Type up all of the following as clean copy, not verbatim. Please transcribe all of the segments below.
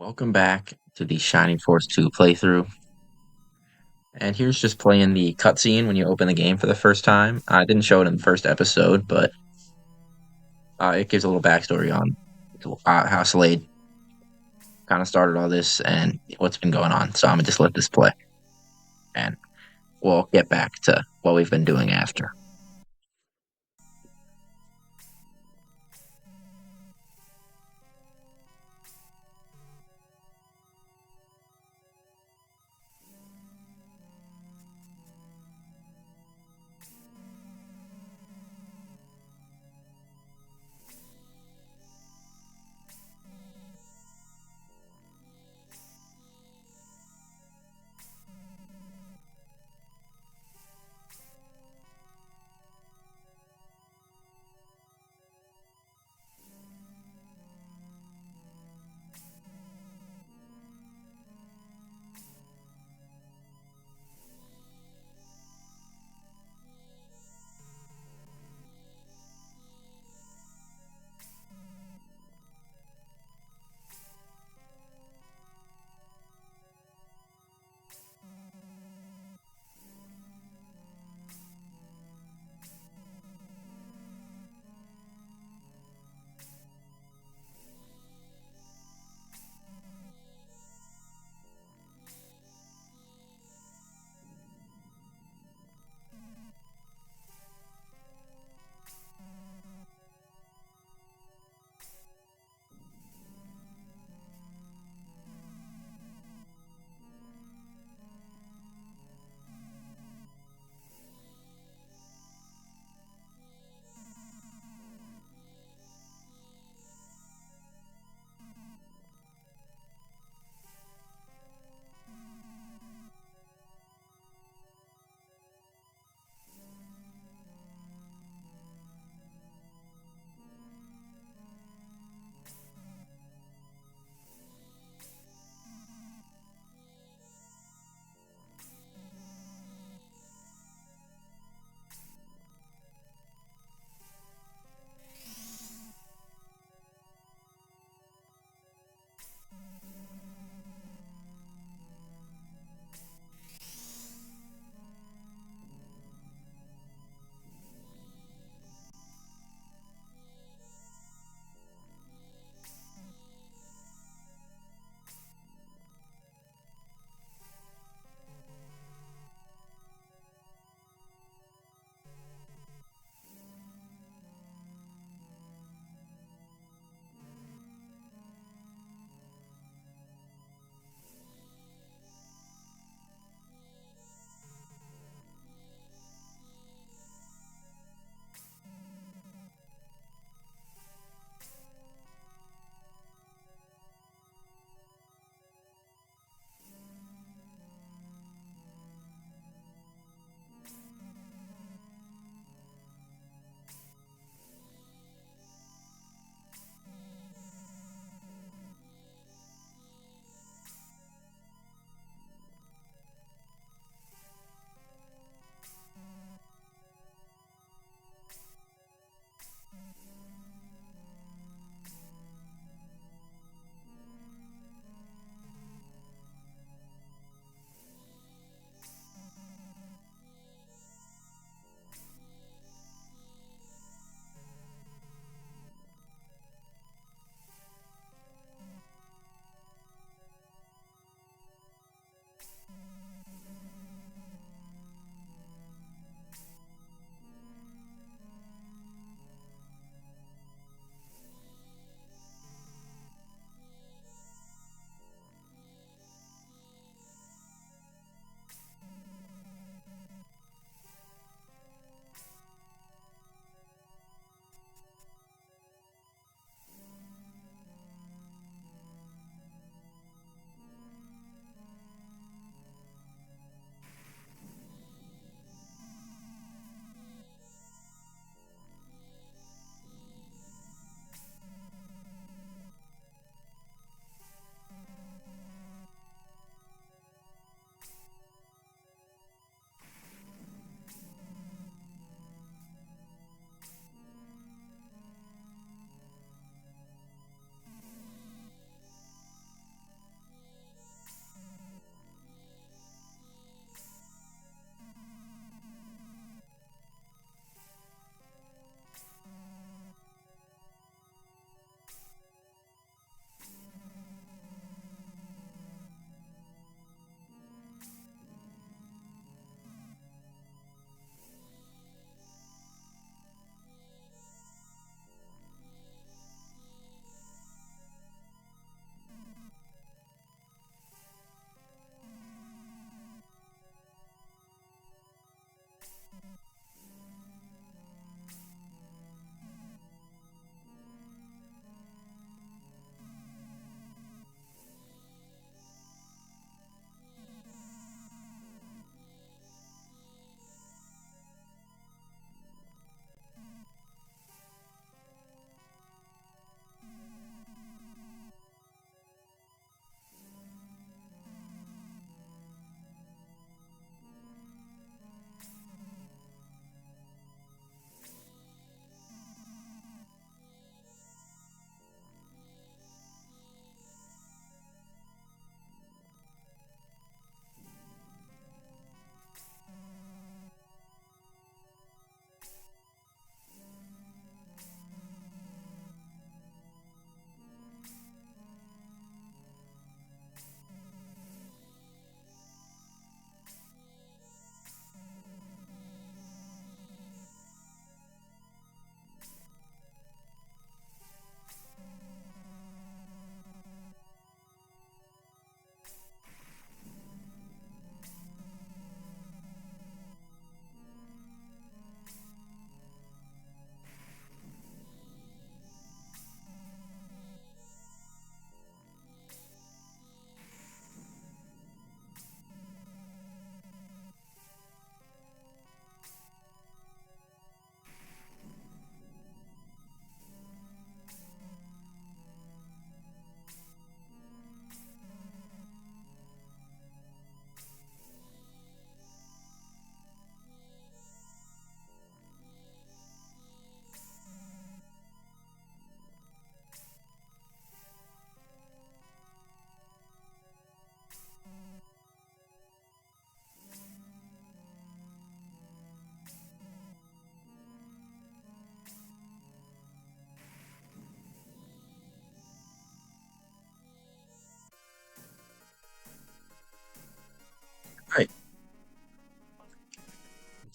Welcome back to the Shining Force 2 playthrough. And here's just playing the cutscene when you open the game for the first time. I didn't show it in the first episode, but it gives a little backstory on how Slade kind of started all this and what's been going on. So I'm gonna just let this play, and we'll get back to what we've been doing after.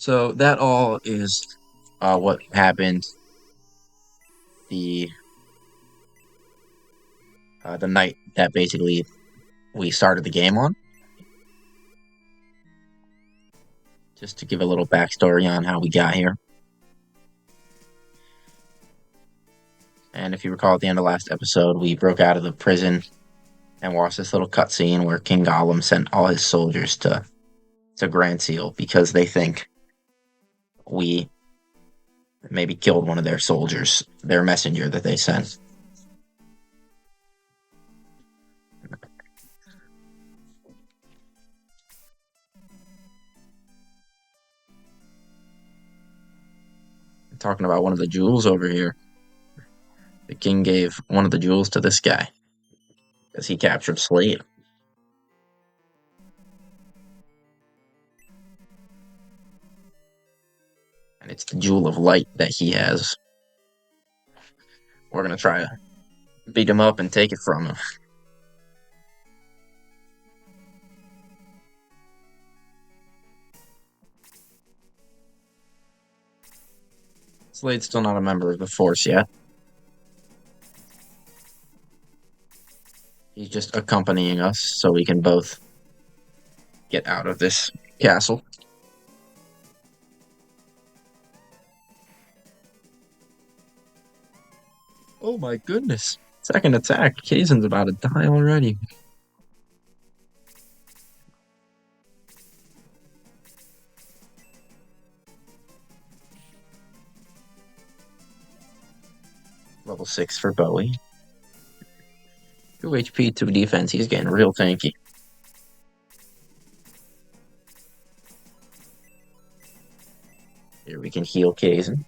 So that all is what happened the the night that basically we started the game on. Just to give a little backstory on how we got here. And if you recall at the end of last episode, we broke out of the prison and watched this little cutscene where King Gollum sent all his soldiers to Granseal because they think we maybe killed one of their soldiers, their messenger that they sent. I'm talking about one of the jewels over here. The king gave one of the jewels to this guy as he captured Slade. And it's the jewel of light that he has. We're gonna try to beat him up and take it from him. Slade's still not a member of the Force yet. He's just accompanying us so we can both get out of this castle. Oh my goodness. Second attack. Kaizen's about to die already. Level 6 for Bowie. 2 HP, 2 defense. He's getting real tanky. Here we can heal Kaizen.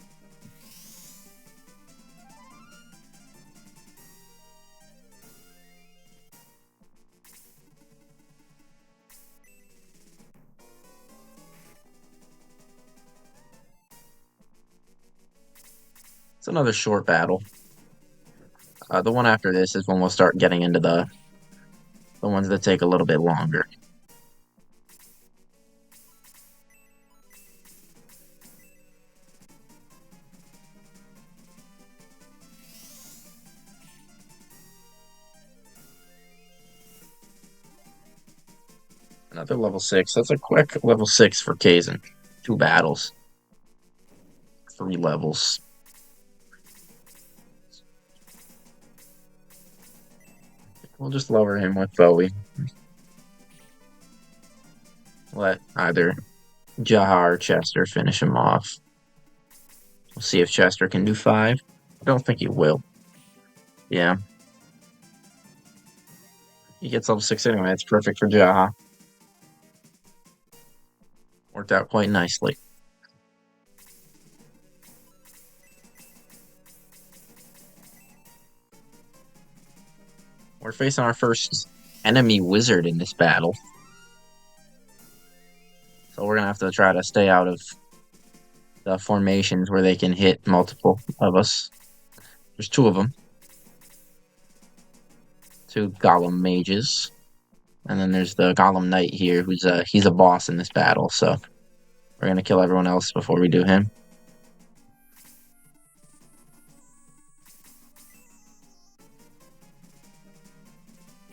It's another short battle. The one after this is when we'll start getting into the ones that take a little bit longer. Another level 6. That's a quick level 6 for Kaizen. 2 battles. 3 levels. We'll just lower him with Bowie. Let either Jaha or Chester finish him off. We'll see if Chester can do 5. I don't think he will. Yeah. He gets level 6 anyway. It's perfect for Jaha. Worked out quite nicely. We're facing our first enemy wizard in this battle. So we're going to have to try to stay out of the formations where they can hit multiple of us. There's 2 of them. 2 Gollum mages. And then there's the Gollum Knight here, who's he's a boss in this battle, so we're gonna kill everyone else before we do him.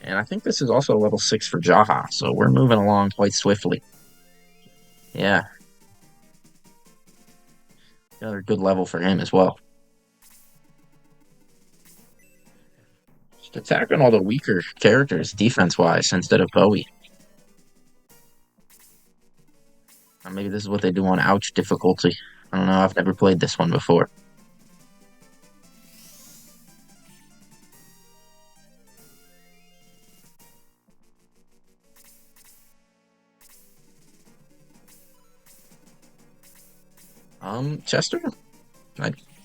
And I think this is also level 6 for Jaha, so we're moving along quite swiftly. Yeah. Another good level for him as well. Just attacking all the weaker characters defense-wise instead of Bowie. Or maybe this is what they do on Ouch difficulty. I don't know, I've never played this one before. Chester?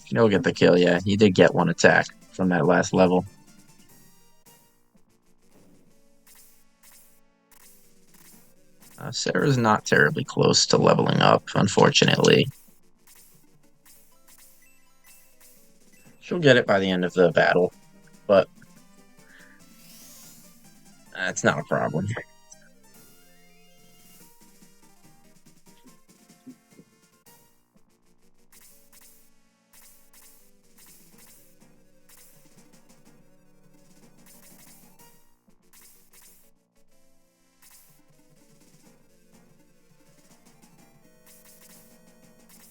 He'll get the kill, yeah. He did get 1 attack from that last level. Sarah's not terribly close to leveling up, unfortunately. She'll get it by the end of the battle, but it's not a problem.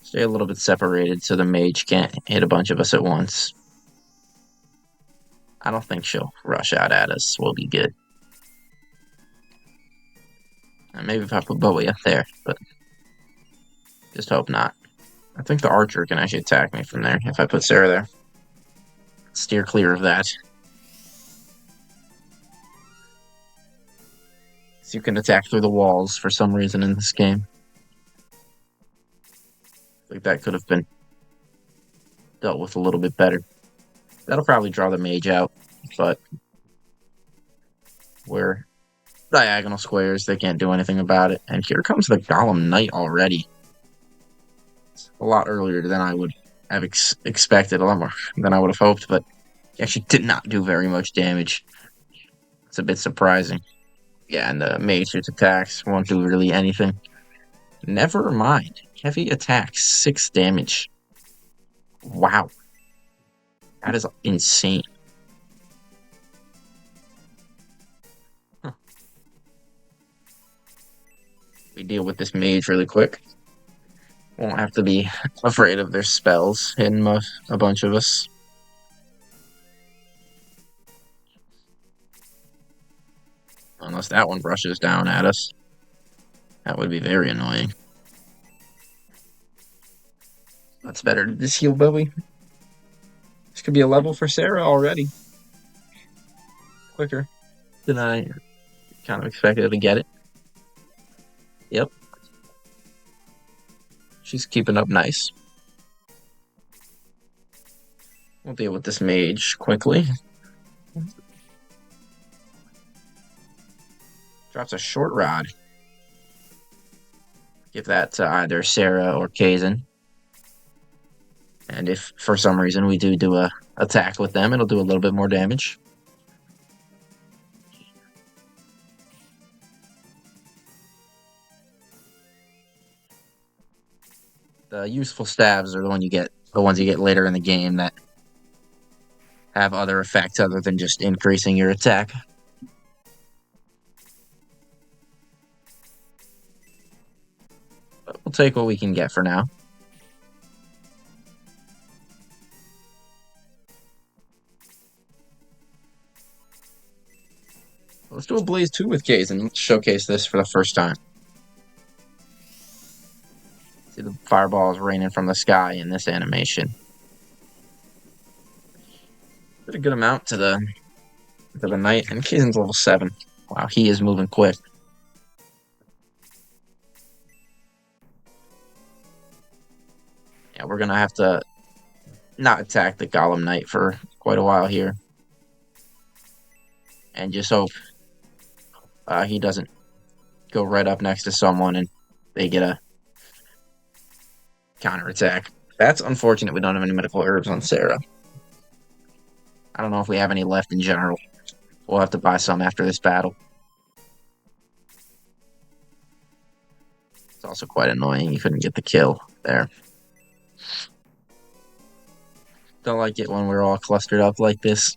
Stay a little bit separated so the mage can't hit a bunch of us at once. I don't think she'll rush out at us. We'll be good. And maybe if I put Bowie up there, but just hope not. I think the archer can actually attack me from there if I put Sarah there. Steer clear of that. So you can attack through the walls for some reason in this game. I think that could have been dealt with a little bit better. That'll probably draw the mage out, but we're diagonal squares. They can't do anything about it. And here comes the Golem Knight already. It's a lot earlier than I would have expected, a lot more than I would have hoped, but he actually did not do very much damage. It's a bit surprising. Yeah, and the mage whose attacks won't do really anything. Never mind. Heavy attacks, 6 damage. Wow. That is insane. Huh. We deal with this mage really quick. Won't have to be afraid of their spells hitting a bunch of us. Unless that one rushes down at us. That would be very annoying. That's better to just heal Bowie. This could be a level for Sarah already. Quicker than I kind of expected to get it. Yep. She's keeping up nice. We'll deal with this mage quickly. Drops a short rod. Give that to either Sarah or Kazan. And if for some reason we do a attack with them, it'll do a little bit more damage. The useful stabs are the ones you get later in the game that have other effects other than just increasing your attack. But we'll take what we can get for now. Let's do a Blaze 2 with Kazan. Let's showcase this for the first time. See the fireballs raining from the sky in this animation. Did a good amount to the knight, and Kazan's level 7. Wow, he is moving quick. Yeah, we're gonna have to not attack the Golem Knight for quite a while here. And just hope he doesn't go right up next to someone and they get a counterattack. That's unfortunate we don't have any medical herbs on Sarah. I don't know if we have any left in general. We'll have to buy some after this battle. It's also quite annoying you couldn't get the kill there. Don't like it when we're all clustered up like this.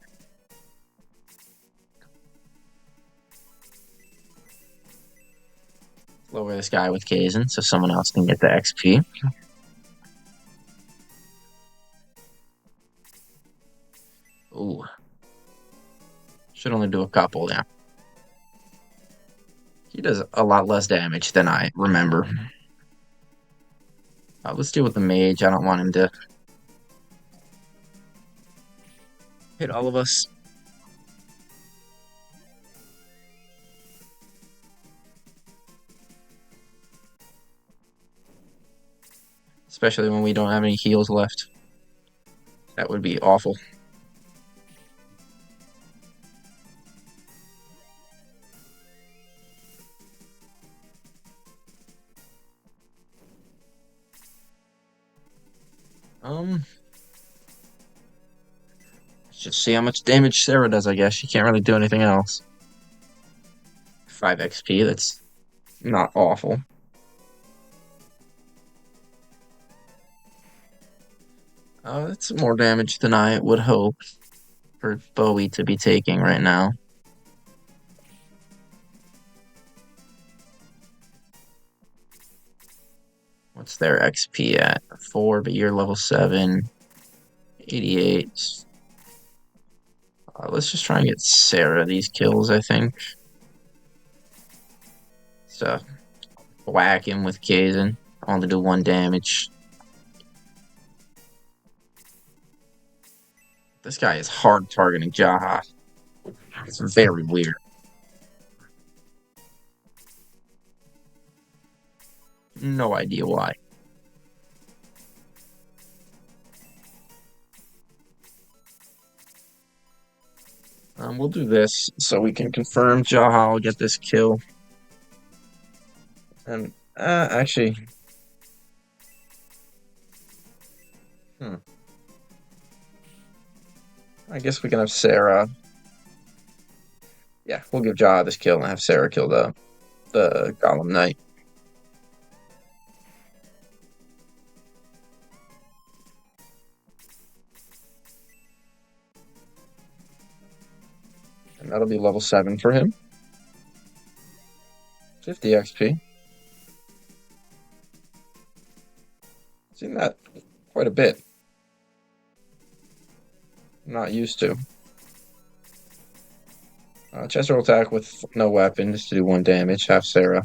Lower this guy with Kazan so someone else can get the XP. Ooh. Should only do a couple, yeah. He does a lot less damage than I remember. Let's deal with the mage. I don't want him to hit all of us. Especially when we don't have any heals left. That would be awful. Let's just see how much damage Sarah does, I guess. She can't really do anything else. 5 XP, that's not awful. That's more damage than I would hope for Bowie to be taking right now. What's their XP at? 4, but you're level 7. 88. Let's just try and get Sarah these kills, I think. So, whack him with Kaizen. Only do 1 damage. This guy is hard targeting Jaha. It's very weird. No idea why. We'll do this so we can confirm Jaha will get this kill. And, actually... I guess we can have Sarah. Yeah, we'll give Jaha this kill and have Sarah kill the Golem Knight. And that'll be level 7 for him. 50 XP. Seen that quite a bit. I'm not used to. Chester will attack with no weapon just to do 1 damage. Have Sarah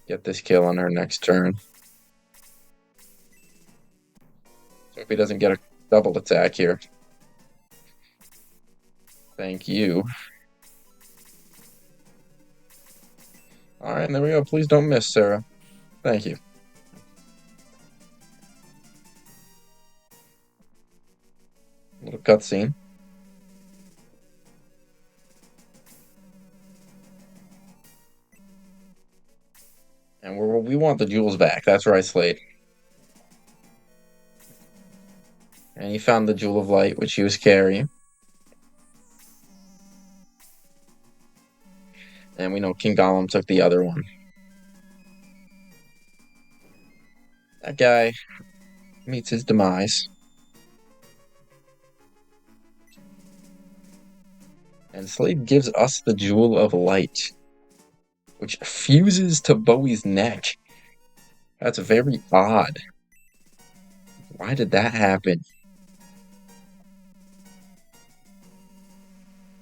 get this kill on her next turn. So if he doesn't get a double attack here. Thank you. Alright, there we go. Please don't miss, Sarah. Thank you. Little cutscene. And we want the jewels back. That's right, Slade. And he found the Jewel of Light, which he was carrying. And we know King Gollum took the other one. That guy meets his demise. And Slade gives us the Jewel of Light, which fuses to Bowie's neck. That's very odd. Why did that happen?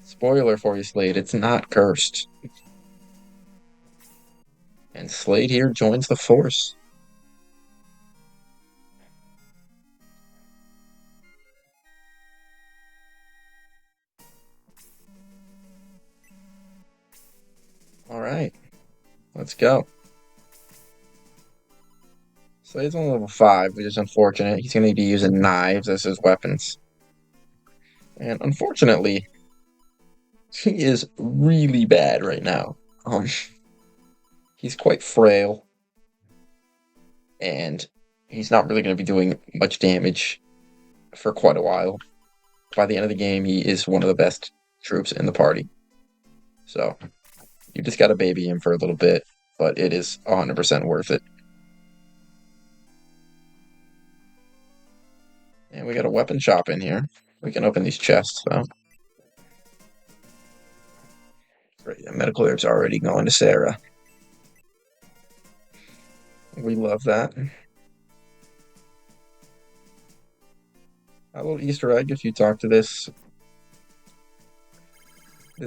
Spoiler for you, Slade, it's not cursed. And Slade here joins the Force. Alright, let's go. Slade's on level 5, which is unfortunate. He's going to be using knives as his weapons. And unfortunately, he is really bad right now. He's quite frail. And he's not really going to be doing much damage for quite a while. By the end of the game, he is one of the best troops in the party. So, you just got to baby him for a little bit, but it is 100% worth it. And we got a weapon shop in here. We can open these chests, though. Great, the medical herb's already going to Sarah. We love that. A little Easter egg, if you talk to this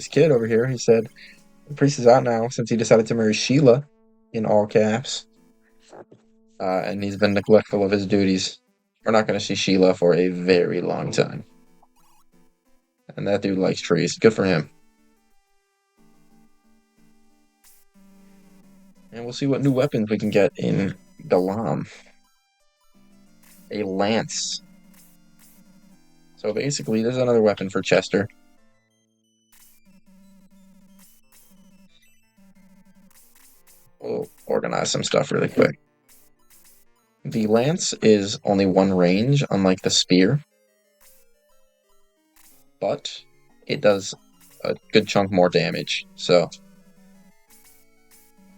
kid over here, he said, the priest is out now since he decided to marry Sheila, in all caps. And he's been neglectful of his duties. We're not going to see Sheila for a very long time. And that dude likes trees. Good for him. And we'll see what new weapons we can get in Galam. A lance. So basically, there's another weapon for Chester. We'll organize some stuff really quick. The lance is only 1 range, unlike the spear. But it does a good chunk more damage. So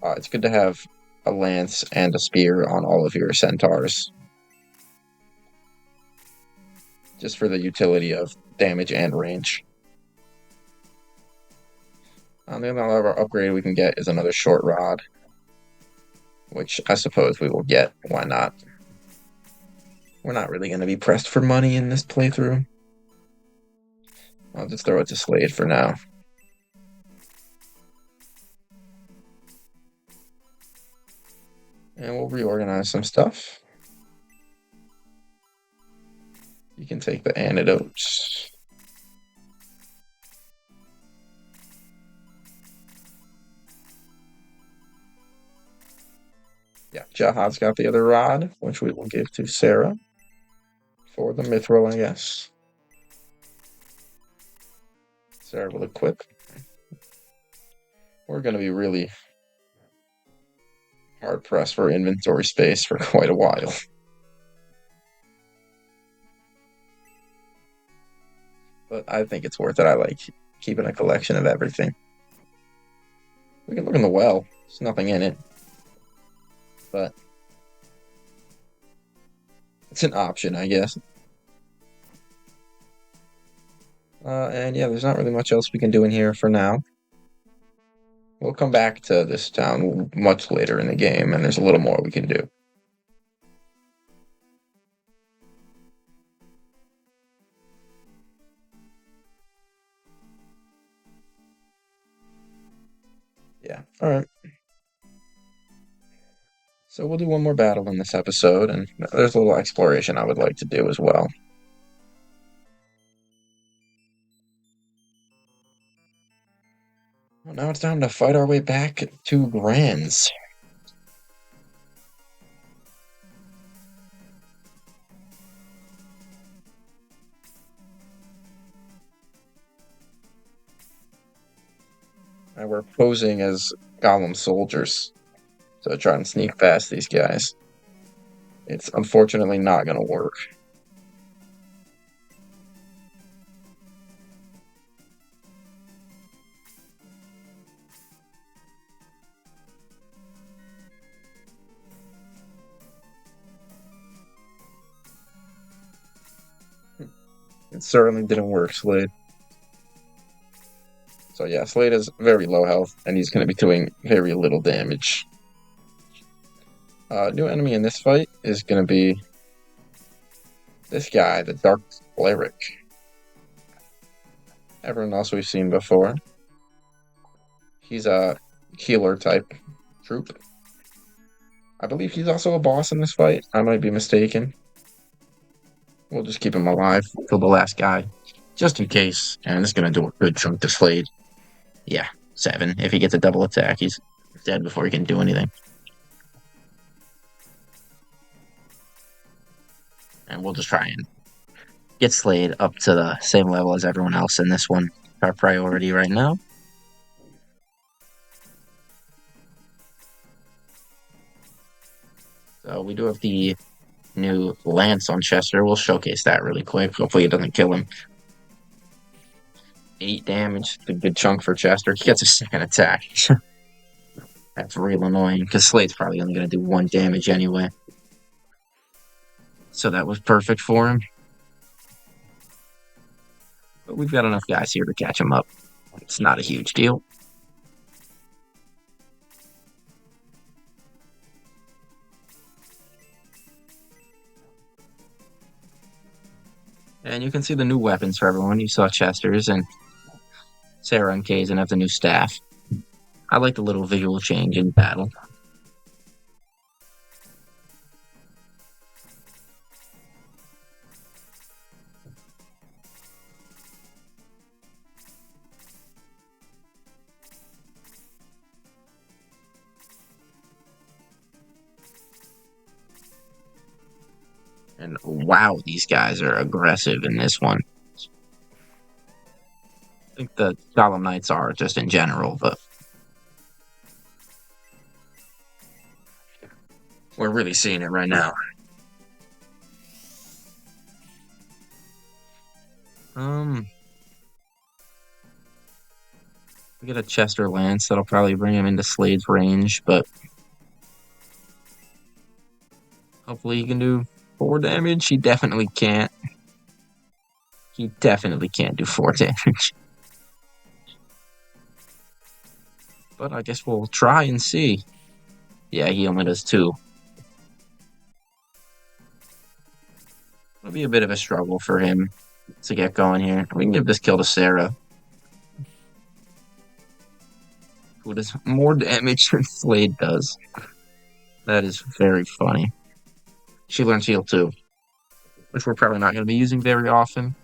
it's good to have a lance and a spear on all of your centaurs. Just for the utility of damage and range. The only other upgrade we can get is another short rod. which I suppose we will get. Why not? We're not really going to be pressed for money in this playthrough. I'll just throw it to Slade for now. And we'll reorganize some stuff. You can take the antidotes. Yeah, Jahad's got the other rod, which we will give to Sarah for the mithril, I guess. Sarah will equip. We're going to be really hard pressed for inventory space for quite a while. But I think it's worth it. I like keeping a collection of everything. We can look in the well. There's nothing in it. But it's an option, I guess. And yeah, there's not really much else we can do in here for now. We'll come back to this town much later in the game, and there's a little more we can do. Yeah, alright. So we'll do one more battle in this episode, and there's a little exploration I would like to do as well. Well, now it's time to fight our way back to Grands. And we're posing as Gollum soldiers to try and sneak past these guys. It's unfortunately not going to work. It certainly didn't work, Slade. So yeah, Slade is very low health, and he's going to be doing very little damage. New enemy in this fight is going to be this guy, the Dark Cleric. Everyone else we've seen before. He's a healer type troop. I believe he's also a boss in this fight. I might be mistaken. We'll just keep him alive till the last guy, just in case. And it's going to do a good chunk to Slade. Yeah, 7. If he gets a double attack, he's dead before he can do anything. And we'll just try and get Slade up to the same level as everyone else in this one. Our priority right now. So we do have the new lance on Chester. We'll showcase that really quick. Hopefully it doesn't kill him. 8 damage. A good chunk for Chester. He gets a second attack. That's real annoying because Slade's probably only going to do 1 damage anyway. So that was perfect for him. But we've got enough guys here to catch him up. It's not a huge deal. And you can see the new weapons for everyone. You saw Chester's, and Sarah and Kay's and have the new staff. I like the little visual change in battle. And wow, these guys are aggressive in this one. I think the Gollum Knights are just in general, but we're really seeing it right now. We get a Chester Lance that'll probably bring him into Slade's range, but hopefully he can do 4 damage. He definitely can't. He definitely can't do 4 damage. But I guess we'll try and see. Yeah, he only does two. It'll be a bit of a struggle for him to get going here. We can give this kill to Sarah, who does more damage than Slade does. That is very funny. She learns heal too, which we're probably not going to be using very often.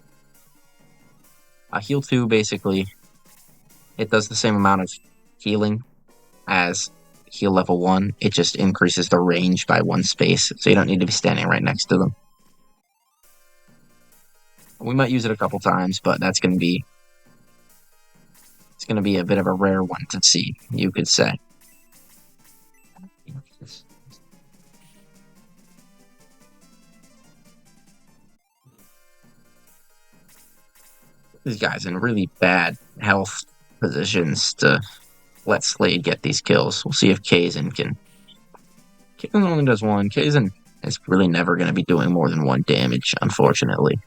Heal 2, basically, it does the same amount of healing as heal level 1. It just increases the range by one space, so you don't need to be standing right next to them. We might use it a couple times, but it's going to be a bit of a rare one to see, you could say. These guys in really bad health positions to let Slade get these kills. We'll see if Kaizen can. Kaizen only does one. Kaizen is really never going to be doing more than one damage, unfortunately.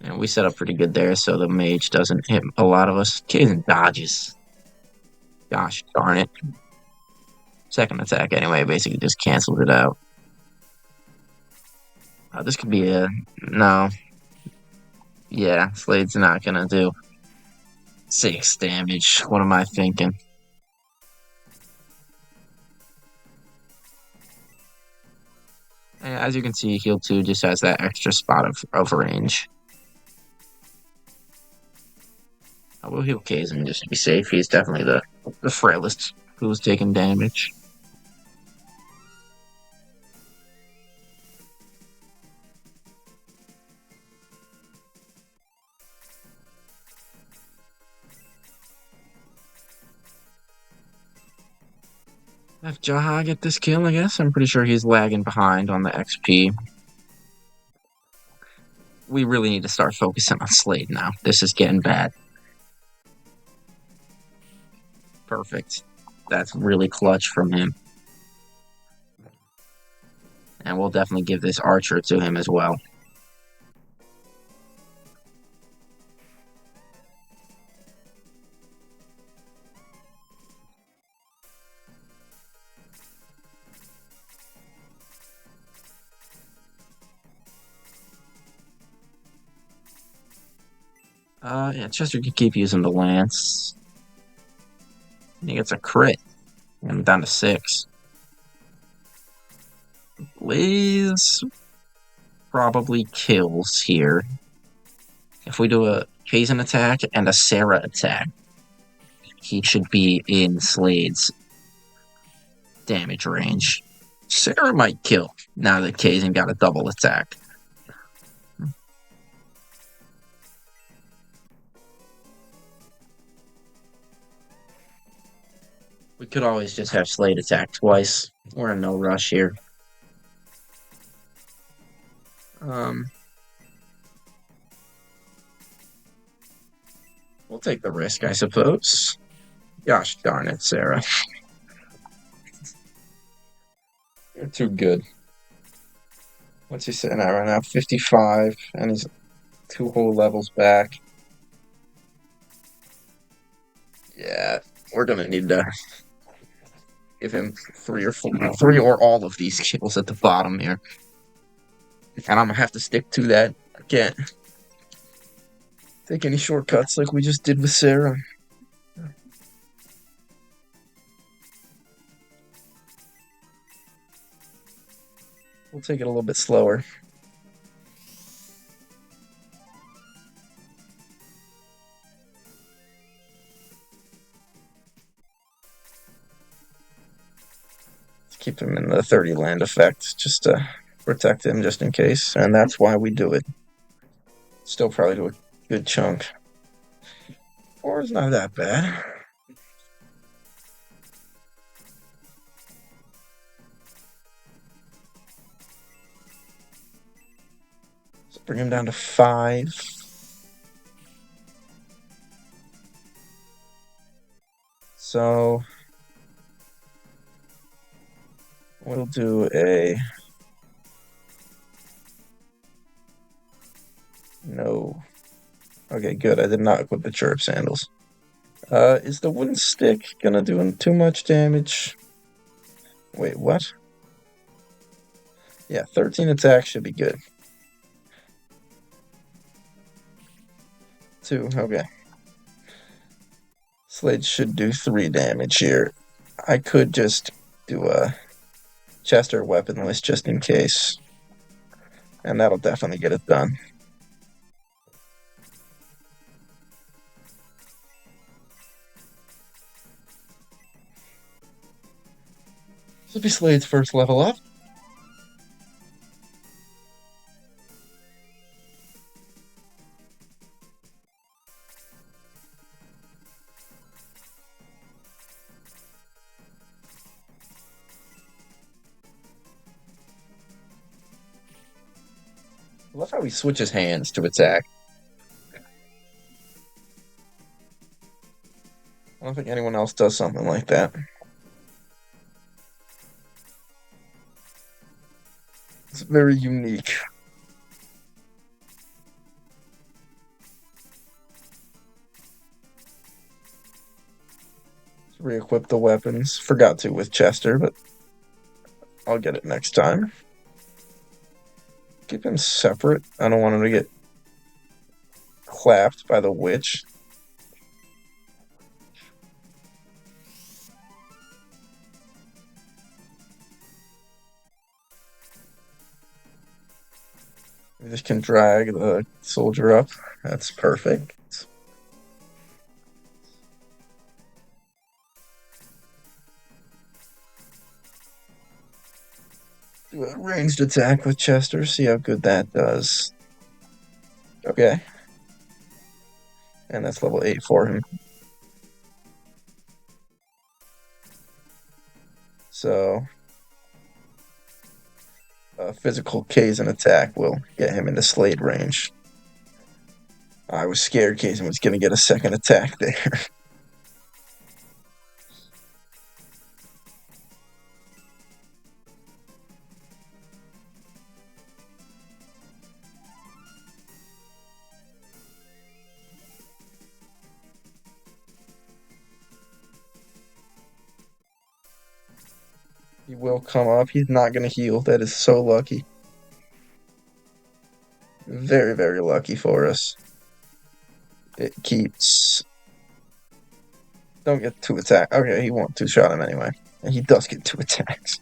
And we set up pretty good there, so the mage doesn't hit a lot of us. Kaizen dodges. Gosh darn it. Second attack, anyway, basically just cancels it out. This could be a. No. Yeah, Slade's not going to do 6 damage. What am I thinking? As you can see, heal 2 just has that extra spot of range. I will heal Kaizen just to be safe. He's definitely the frailest who's taking damage. Have Jaha get this kill, I guess? I'm pretty sure he's lagging behind on the XP. We really need to start focusing on Slade now. This is getting bad. Perfect. That's really clutch from him. And we'll definitely give this archer to him as well. Yeah, Chester can keep using the lance. He gets a crit. And I'm down to 6. Blaze probably kills here. If we do a Kaizen attack and a Sarah attack, he should be in Slade's damage range. Sarah might kill now that Kaizen got a double attack. We could always just have Slade attack twice. We're in no rush here. We'll take the risk, I suppose. Gosh darn it, Sarah. You're too good. What's he sitting at right now? 55, and he's 2 whole levels back. Yeah, we're gonna need to give him 3 or 4, 3 or all of these kills at the bottom here. And I'm gonna have to stick to that. I can't take any shortcuts like we just did with Sarah. We'll take it a little bit slower. Let's keep him in the 30 land effect just to protect him just in case. And that's why we do it. Still probably do a good chunk. 4 is not that bad. Let's bring him down to 5. So we'll do a no. Okay, good. I did not equip the chirp sandals. Is the wooden stick gonna do too much damage? Wait, what? Yeah, 13 attack should be good. 2, okay. Slade should do 3 damage here. I could just do a Chester weaponless just in case. And that'll definitely get it done. This will be Slade's first level up. I love how he switches hands to attack. I don't think anyone else does something like that. It's very unique. Let's re-equip the weapons. Forgot to with Chester, but I'll get it next time. Keep him separate. I don't want him to get clapped by the witch. We just can drag the soldier up. That's perfect. Do a ranged attack with Chester, see how good that does. Okay. And that's level 8 for him. So, a physical Kazin attack will get him into Slade range. I was scared Kazin was going to get a second attack there. He will come up. He's not going to heal. That is so lucky. Very, very lucky for us. It keeps... Don't get 2 attacks. Okay, he won't 2-shot him anyway. And he does get 2 attacks.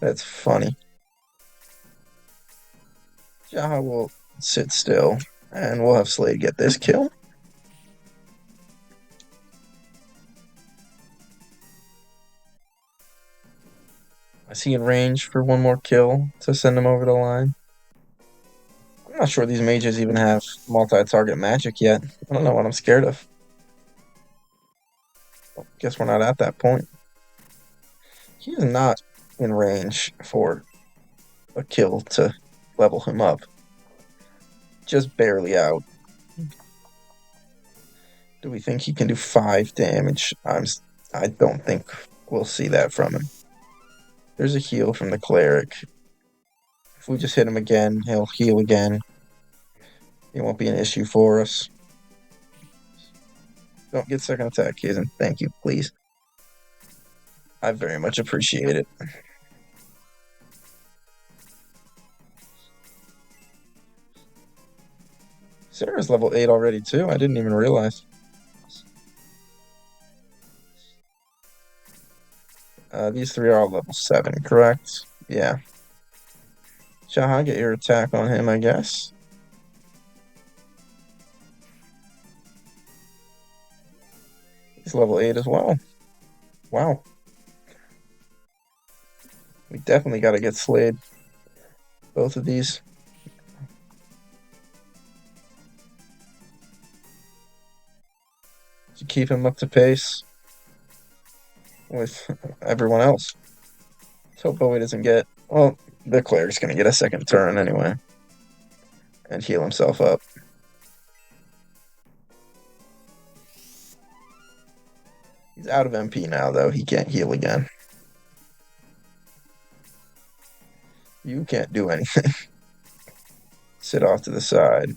That's funny. Jaha will sit still, and we'll have Slade get this kill. Is he in range for one more kill to send him over the line? I'm not sure these mages even have multi-target magic yet. I don't know what I'm scared of. Guess we're not at that point. He is not in range for a kill to level him up. Just barely out. Do we think he can do 5 damage? I don't think we'll see that from him. There's a heal from the cleric. If we just hit him again, he'll heal again. It won't be an issue for us. Don't get second attack, Kazin. Thank you, please. I very much appreciate it. Sarah's level 8 already, too. I didn't even realize. These 3 are all level 7, correct? Yeah. Jaha, get your attack on him, I guess. He's level 8 as well. Wow. We definitely got to get Slade. Both of these. To keep him up to pace with everyone else. Let's hope Bowie doesn't get... Well, the cleric's going to get a second turn anyway. And heal himself up. He's out of MP now, though. He can't heal again. You can't do anything. Sit off to the side.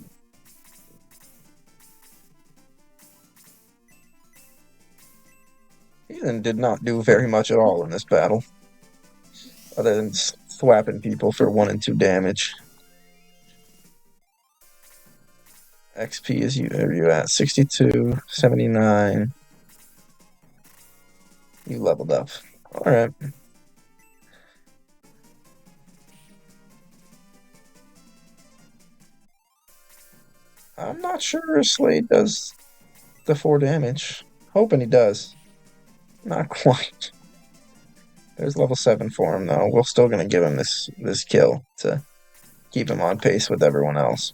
Ethan did not do very much at all in this battle, other than swapping people for 1 and 2 damage. XP is are you at 62, 79. You leveled up. All right. I'm not sure if Slade does the 4 damage. Hoping he does. Not quite. There's level 7 for him, though. We're still going to give him this kill to keep him on pace with everyone else.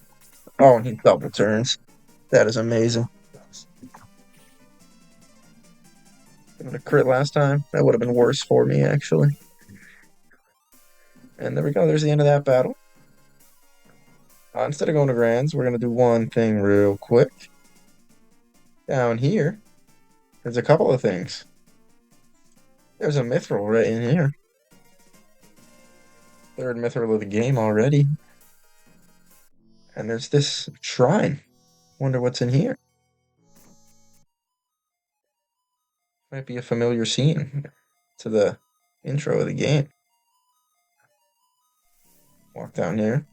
Oh, and he double turns. That is amazing. Got a crit last time. That would have been worse for me, actually. And there we go. There's the end of that battle. Instead of going to Grands, we're going to do one thing real quick. Down here, there's a couple of things. There's a mithril right in here. Third mithril of the game already. And there's this shrine. Wonder what's in here. Might be a familiar scene to the intro of the game. Walk down here.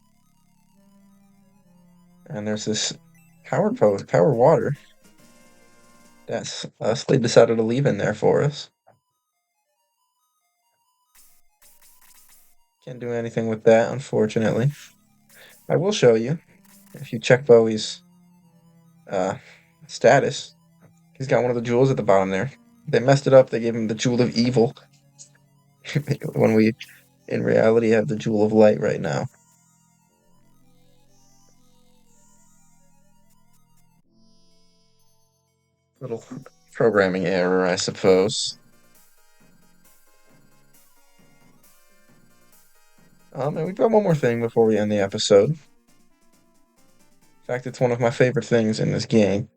And there's this power water. That's Slade decided to leave in there for us. Can't do anything with that, unfortunately. I will show you. If you check Bowie's status, he's got one of the jewels at the bottom there. They messed it up. They gave him the Jewel of Evil. When we, in reality, have the Jewel of Light right now. Little programming error, I suppose. And we've got one more thing before we end the episode. In fact, it's one of my favorite things in this game.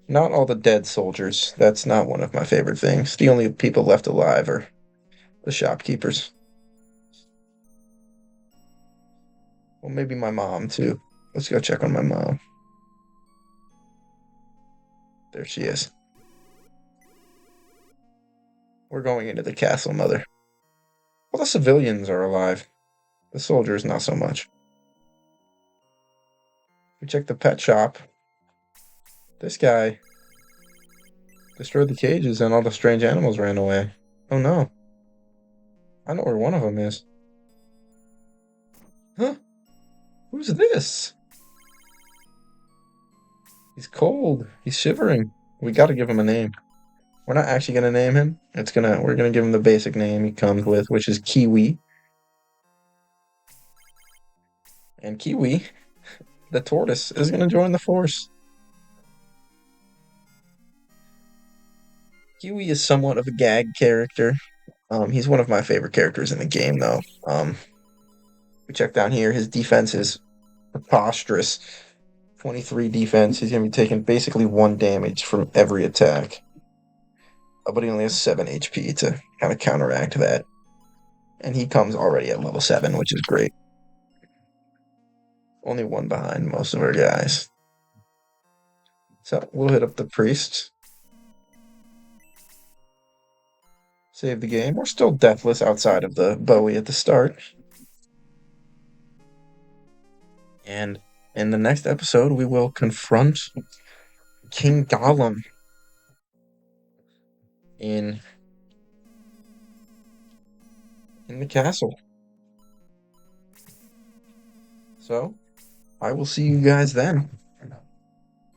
Not all the dead soldiers. That's not one of my favorite things. The only people left alive are the shopkeepers. Well, maybe my mom, too. Let's go check on my mom. There she is. We're going into the castle, Mother. Well, the civilians are alive. The soldiers, not so much. We check the pet shop. This guy destroyed the cages and all the strange animals ran away. Oh no. I know where one of them is. Huh? Who's this? He's cold. He's shivering. We gotta give him a name. We're not actually gonna name him. We're gonna give him the basic name he comes with, which is Kiwi. And Kiwi, the tortoise, is gonna join the force. Kiwi is somewhat of a gag character. He's one of my favorite characters in the game, though. We check down here. His defense is preposterous. 23 defense. He's going to be taking basically 1 damage from every attack. But he only has 7 HP to kind of counteract that. And he comes already at level 7, which is great. Only 1 behind most of our guys. So we'll hit up the priest. Save the game. We're still deathless outside of the Bowie at the start. And in the next episode, we will confront King Gollum in the castle. So, I will see you guys then.